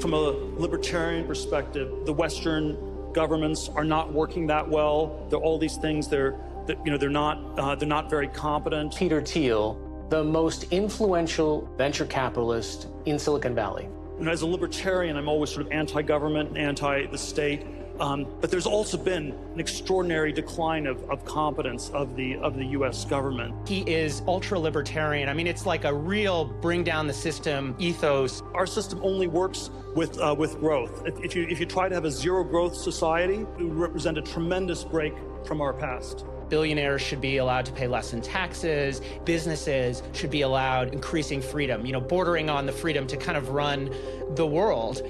From a libertarian perspective, the Western governments are not working that well. There are all these things. They're not very competent. Peter Thiel, the most influential venture capitalist in Silicon Valley. As a libertarian, I'm always sort of anti-government, anti the state. But there's also been an extraordinary decline of competence of the U.S. government. He is ultra-libertarian. I mean, it's like a real bring down the system ethos. Our system only works with growth. If you try to have a zero growth society, it would represent a tremendous break from our past. Billionaires should be allowed to pay less in taxes. Businesses should be allowed increasing freedom, bordering on the freedom to kind of run the world.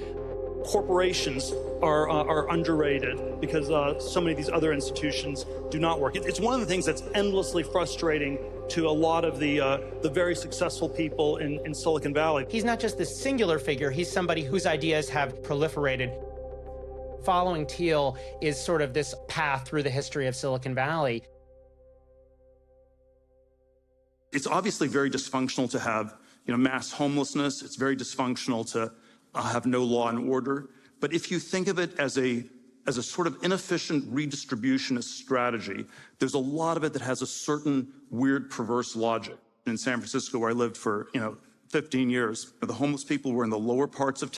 Corporations are underrated because so many of these other institutions do not work. It's one of the things that's endlessly frustrating to a lot of the very successful people in Silicon Valley. He's not just this singular figure, he's somebody whose ideas have proliferated. Following Thiel is sort of this path through the history of Silicon Valley. It's obviously very dysfunctional to have mass homelessness. It's very dysfunctional to have no law and order. But if you think of it as a sort of inefficient redistributionist strategy, there's a lot of it that has a certain weird, perverse logic. In San Francisco, where I lived for 15 years, the homeless people were in the lower parts of town.